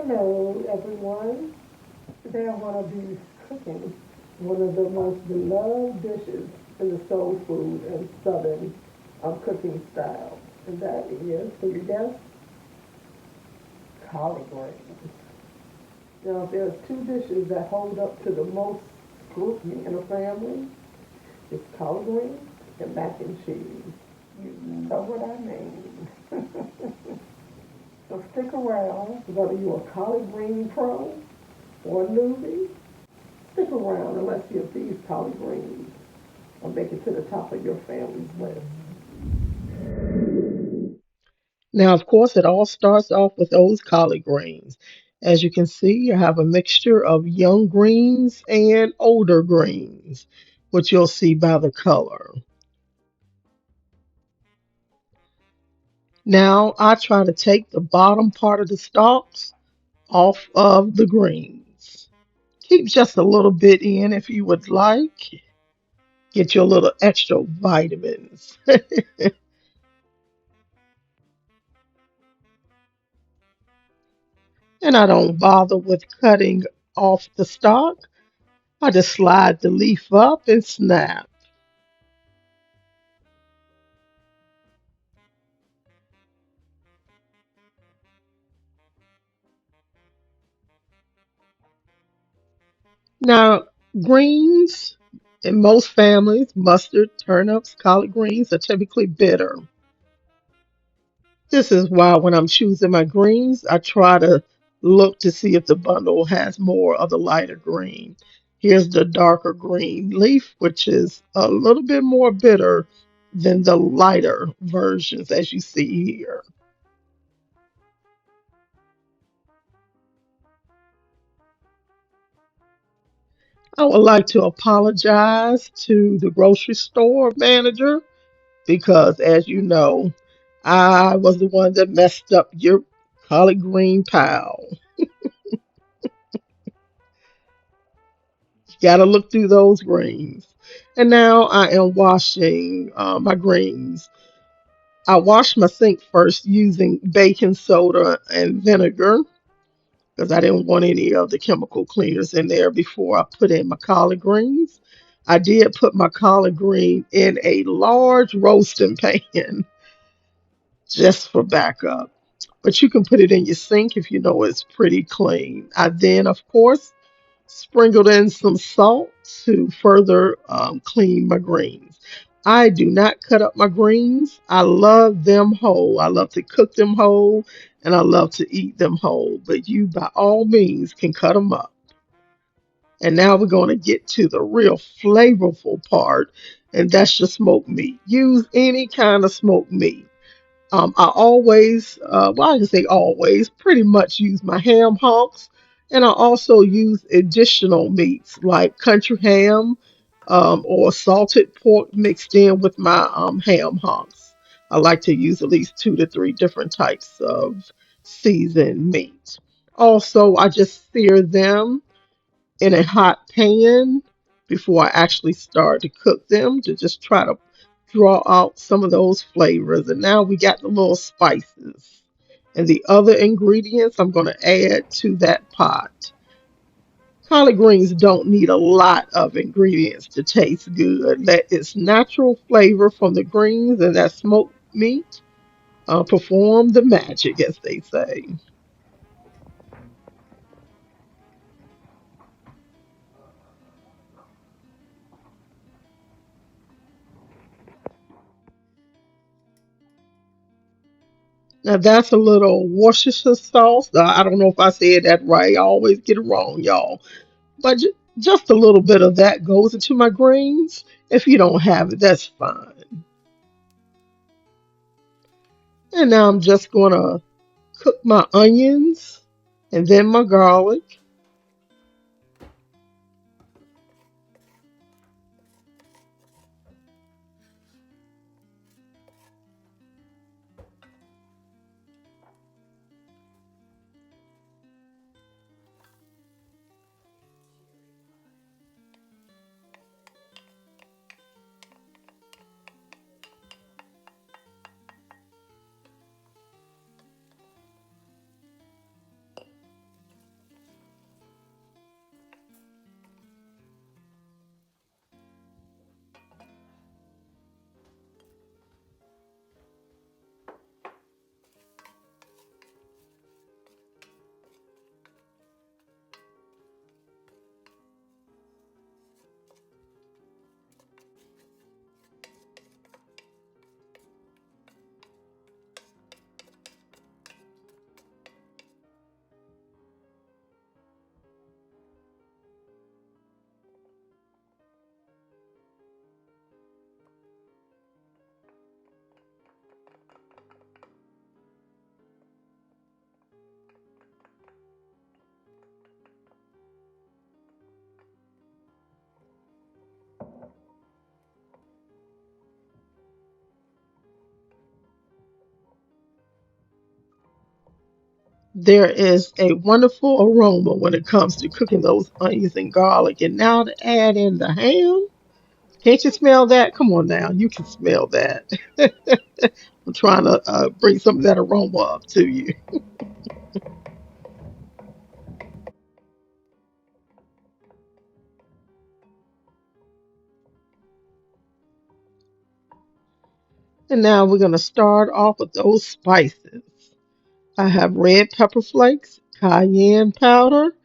Hello, everyone. Today I want to be cooking one of the most beloved dishes in the soul food and southern cooking style. And that is, can you guess? Collard greens. Now, if there's two dishes that hold up to the most scrutiny in a family, it's collard greens and mac and cheese. You know what I mean. So stick around, whether you're a collard green pro or a newbie. Stick around and let's see if these collard greens will make it to the top of your family's list. Now, of course, it all starts off with those collard greens. As you can see, you have a mixture of young greens and older greens, which you'll see by the color. Now, I try to take the bottom part of the stalks off of the greens. Keep just a little bit in if you would like. Get you a little extra vitamins. And I don't bother with cutting off the stalk. I just slide the leaf up and snap. Now, greens in most families, mustard, turnips, collard greens are typically bitter. This is why when I'm choosing my greens, I try to look to see if the bundle has more of the lighter green. Here's the darker green leaf, which is a little bit more bitter than the lighter versions as you see here. I would like to apologize to the grocery store manager because, as you know, I was the one that messed up your collard green pile. You got to look through those greens. And now I am washing my greens. I washed my sink first using baking soda and vinegar because I didn't want any of the chemical cleaners in there before I put in my collard greens. I did put my collard green in a large roasting pan just for backup. But you can put it in your sink if you know it's pretty clean. I then, of course, sprinkled in some salt to further clean my greens. I do not cut up my greens. I love them whole. I love to cook them whole and I love to eat them whole. But you, by all means, can cut them up. And now we're going to get to the real flavorful part, and that's your smoked meat. Use any kind of smoked meat. I always, well, I can say always, pretty much use my ham hocks, and I also use additional meats like country ham or salted pork mixed in with my ham hocks. I like to use at least two to three different types of seasoned meat. Also, I just sear them in a hot pan before I actually start to cook them to just try to draw out some of those flavors. And now we got the little spices and the other ingredients I'm going to add to that pot. Collard greens don't need a lot of ingredients to taste good. Let its natural flavor from the greens and that smoked meat perform the magic, as they say. Now that's a little Worcestershire sauce. I don't know if I said that right. I always get it wrong, y'all. But just a little bit of that goes into my greens. If you don't have it, that's fine. And now I'm just gonna cook my onions and then my garlic. There is a wonderful aroma when it comes to cooking those onions and garlic. And now to add in the ham. Can't you smell that? Come on now, you can smell that. I'm trying to bring some of that aroma up to you. And now we're going to start off with those spices. I have red pepper flakes, cayenne powder,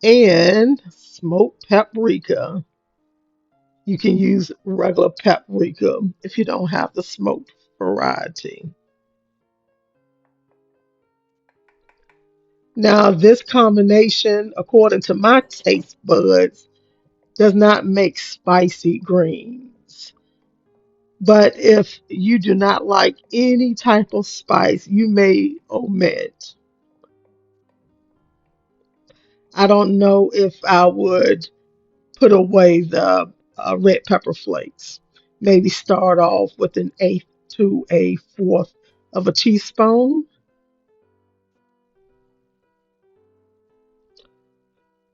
and smoked paprika. You can use regular paprika if you don't have the smoked variety. Now, this combination, according to my taste buds, does not make spicy greens. But if you do not like any type of spice, you may omit. I don't know if I would put away the red pepper flakes. Maybe start off with an eighth to a fourth of a teaspoon.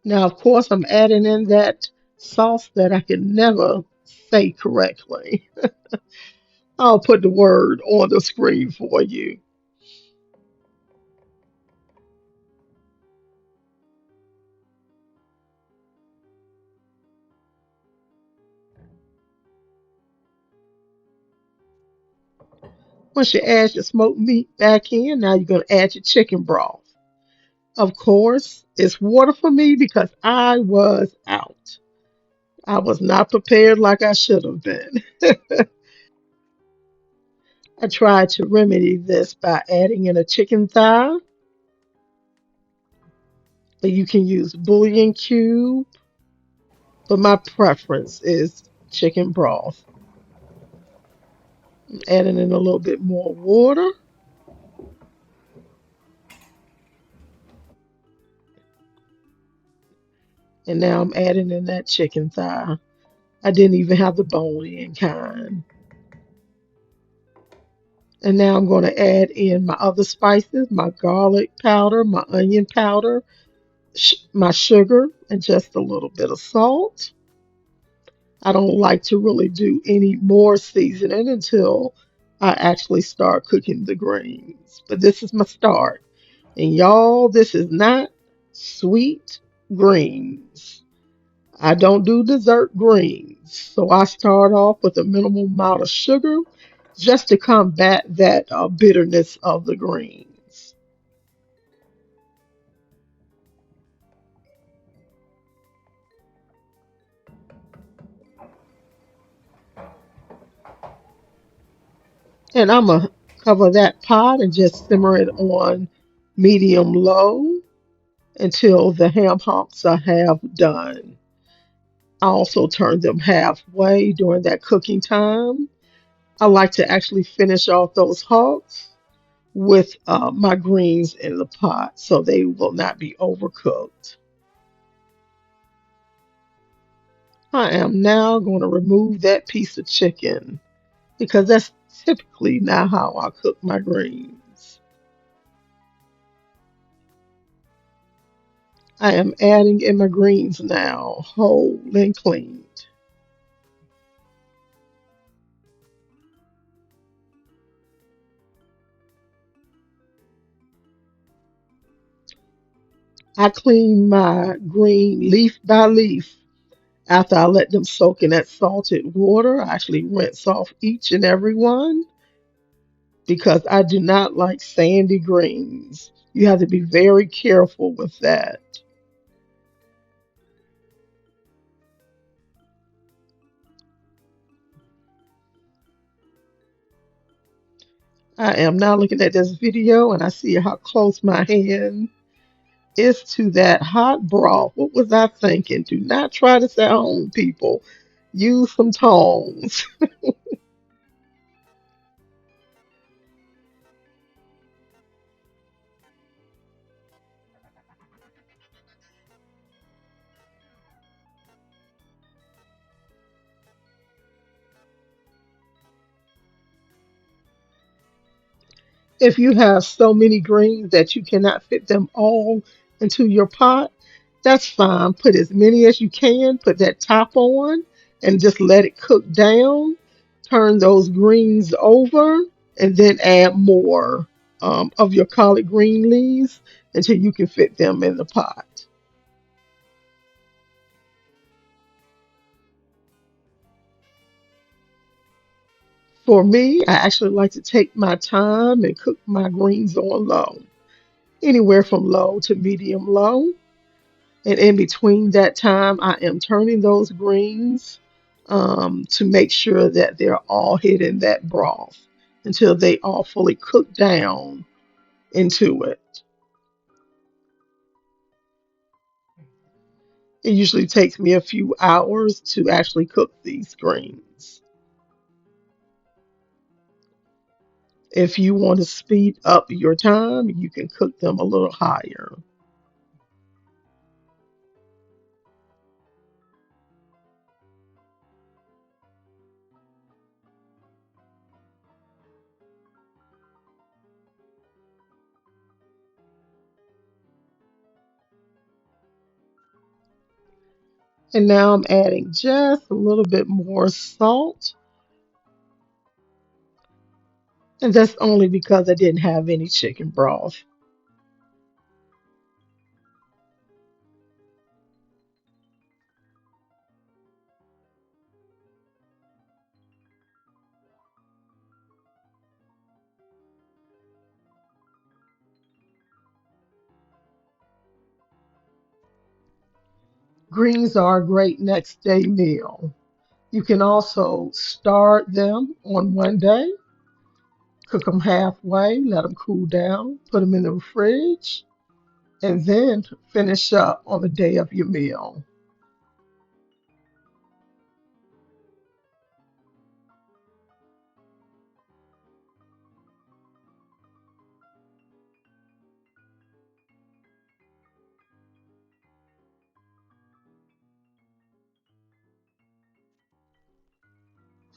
Now, of course, I'm adding in that sauce that I can never say correctly. I'll put the word on the screen for you. Once you add your smoked meat back in, now you're going to add your chicken broth. Of course, it's water for me because I was out. I was not prepared like I should have been. I tried to remedy this by adding in a chicken thigh, but you can use bouillon cube, but my preference is chicken broth. Adding in a little bit more water, and now I'm adding in that chicken thigh. I didn't even have the bone in kind. And now I'm going to add in my other spices, my garlic powder, my onion powder, my sugar, and just a little bit of salt. I don't like to really do any more seasoning until I actually start cooking the greens. But this is my start. And y'all, this is not sweet greens. I don't do dessert greens. So I start off with a minimal amount of sugar just to combat that bitterness of the greens. And I'm going to cover that pot and just simmer it on medium low until the ham hocks are half done. I also turn them halfway during that cooking time. I like to actually finish off those hocks with my greens in the pot so they will not be overcooked. I am now going to remove that piece of chicken because that's typically not how I cook my greens. I am adding in my greens now, whole and cleaned. I clean my green leaf by leaf after I let them soak in that salted water. I actually rinse off each and every one because I do not like sandy greens. You have to be very careful with that. I am now looking at this video and I see how close my hand is to that hot broth. What was I thinking? Do not try this at home, people. Use some tongs. If you have so many greens that you cannot fit them all into your pot, that's fine. Put as many as you can, put that top on, and just let it cook down. Turn those greens over, and then add more of your collard green leaves until you can fit them in the pot. For me, I actually like to take my time and cook my greens on low, anywhere from low to medium low. And in between that time, I am turning those greens to make sure that they're all hitting that broth until they all fully cook down into it. It usually takes me a few hours to actually cook these greens. If you want to speed up your time, you can cook them a little higher. And now I'm adding just a little bit more salt. And that's only because I didn't have any chicken broth. Greens are a great next day meal. You can also start them on one day, cook them halfway, let them cool down, put them in the fridge, and then finish up on the day of your meal.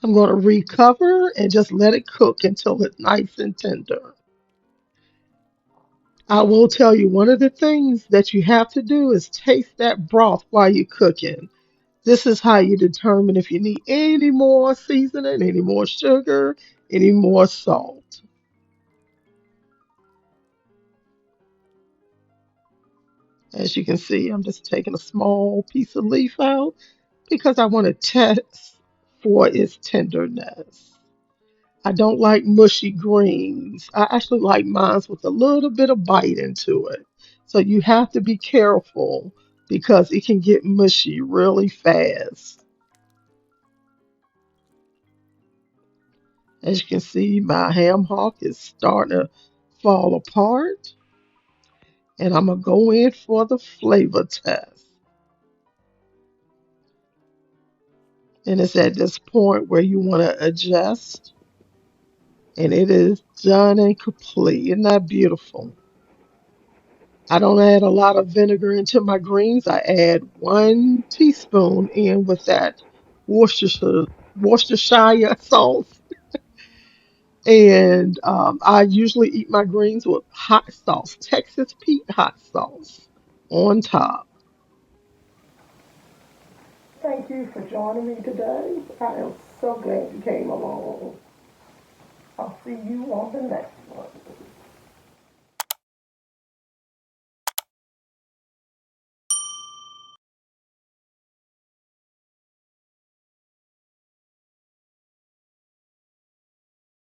I'm going to recover and just let it cook until it's nice and tender. I will tell you one of the things that you have to do is taste that broth while you're cooking. This is how you determine if you need any more seasoning, any more sugar, any more salt. As you can see, I'm just taking a small piece of leaf out because I want to test for its tenderness. I don't like mushy greens. I actually like mine with a little bit of bite into it. So you have to be careful because it can get mushy really fast. As you can see, my ham hock is starting to fall apart, and I'm gonna go in for the flavor test. And it's at this point where you want to adjust, and it is done and complete. Isn't that beautiful? I don't add a lot of vinegar into my greens. I add 1 teaspoon in with that Worcestershire, Worcestershire sauce. And I usually eat my greens with hot sauce, Texas Pete hot sauce on top. Thank you for joining me today. I am so glad you came along. I'll see you on the next one.